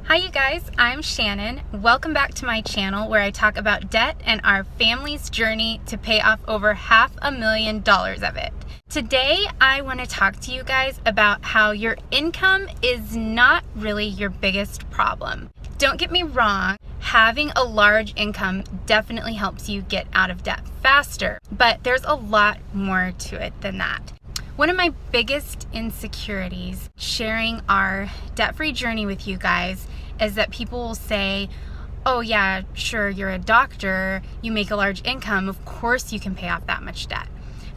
Hi you guys, I'm Shannon. Welcome back to my channel where I talk about debt and our family's journey to pay off over $500,000 of it. Today I want to talk to you guys about how your income is not really your biggest problem. Don't get me wrong, having a large income definitely helps you get out of debt faster, but there's a lot more to it than that. One of my biggest insecurities sharing our debt-free journey with you guys is that people will say, oh yeah, sure, you're a doctor, you make a large income, of course you can pay off that much debt.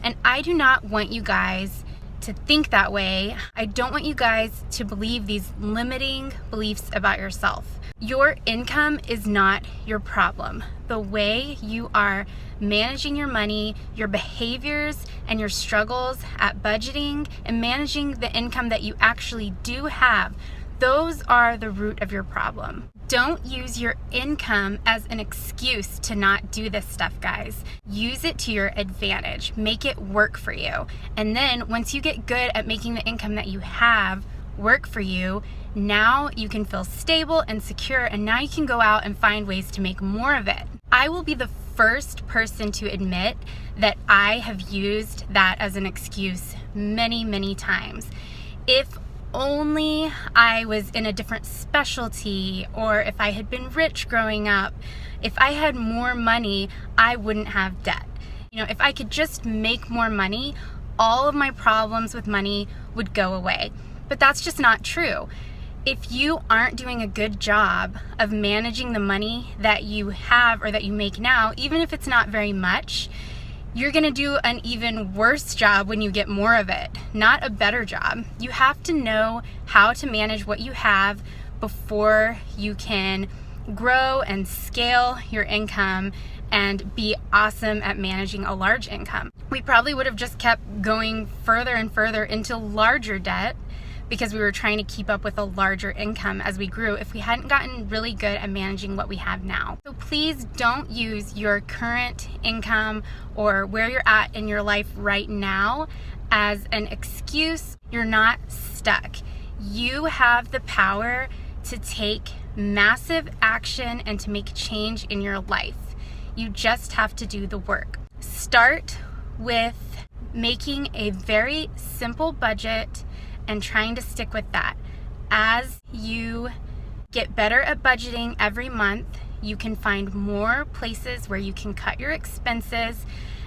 And I do not want you guys to think that way. I don't want you guys to believe these limiting beliefs about yourself. Your income is not your problem. The way you are managing your money, your behaviors, and your struggles at budgeting and managing the income that you actually do have, those are the root of your problem. Don't use your income as an excuse to not do this stuff, guys. Use it to your advantage. Make it work for you. And then once you get good at making the income that you have work for you, now you can feel stable and secure, and now you can go out and find ways to make more of it. I will be the first person to admit that I have used that as an excuse many, many times. If only I was in a different specialty, or if I had been rich growing up, if I had more money, I wouldn't have debt. If I could just make more money, all of my problems with money would go away. But that's just not true. If you aren't doing a good job of managing the money that you have or that you make now, even if it's not very much, you're going to do an even worse job when you get more of it, not a better job. You have to know how to manage what you have before you can grow and scale your income and be awesome at managing a large income. We probably would have just kept going further and further into larger debt because we were trying to keep up with a larger income as we grew if we hadn't gotten really good at managing what we have now. So please don't use your current income or where you're at in your life right now as an excuse. You're not stuck. You have the power to take massive action and to make change in your life. You just have to do the work. Start with making a very simple budget and trying to stick with that. As you get better at budgeting every month, you can find more places where you can cut your expenses.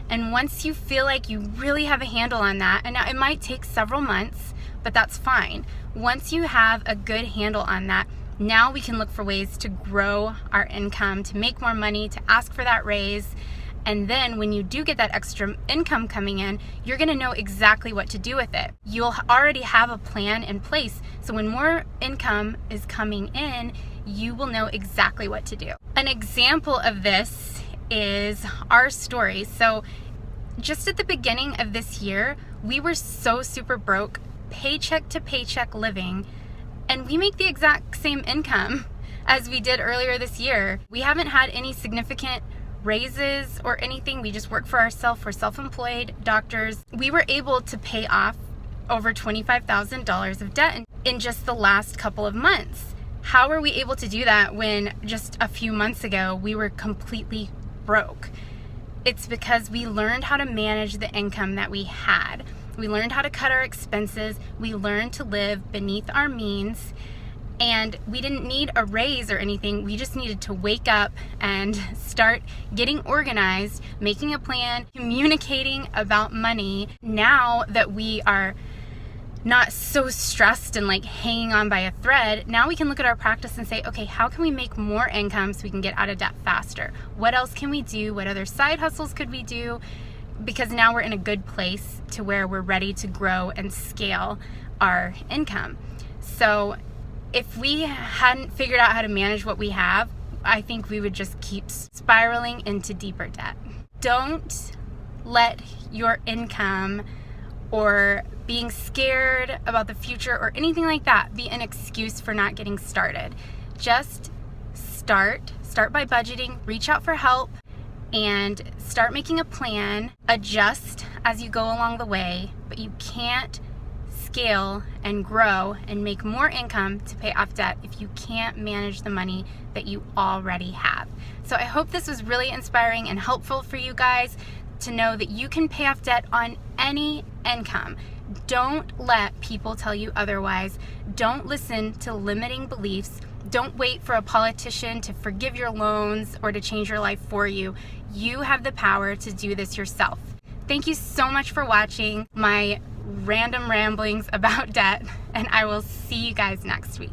And once you feel like you really have a handle on that, and it might take several months, but that's fine. Once you have a good handle on that, now we can look for ways to grow our income, to make more money, to ask for that raise. And then when you do get that extra income coming in, you're gonna know exactly what to do with it. You'll already have a plan in place. So when more income is coming in, you will know exactly what to do. An example of this is our story. So just at the beginning of this year, we were so super broke, paycheck to paycheck living, and we make the exact same income as we did earlier this year. We haven't had any significant raises or anything. We just work for ourselves. We're self-employed doctors. We were able to pay off over $25,000 of debt in just the last couple of months. How were we able to do that when just a few months ago we were completely broke? It's because we learned how to manage the income that we had. We learned how to cut our expenses. We learned to live beneath our means. And we didn't need a raise or anything. We just needed to wake up and start getting organized, making a plan, communicating about money. Now that we are not so stressed and like hanging on by a thread, now we can look at our practice and say, okay, how can we make more income so we can get out of debt faster? What else can we do? What other side hustles could we do? Because now we're in a good place to where we're ready to grow and scale our income. So if we hadn't figured out how to manage what we have, I think we would just keep spiraling into deeper debt. Don't let your income or being scared about the future or anything like that be an excuse for not getting started. Just start by budgeting, reach out for help, and start making a plan. Adjust as you go along the way, but you can't scale and grow and make more income to pay off debt if you can't manage the money that you already have. So I hope this was really inspiring and helpful for you guys to know that you can pay off debt on any income. Don't let people tell you otherwise. Don't listen to limiting beliefs. Don't wait for a politician to forgive your loans or to change your life for you. You have the power to do this yourself. Thank you so much for watching my random ramblings about debt, and I will see you guys next week.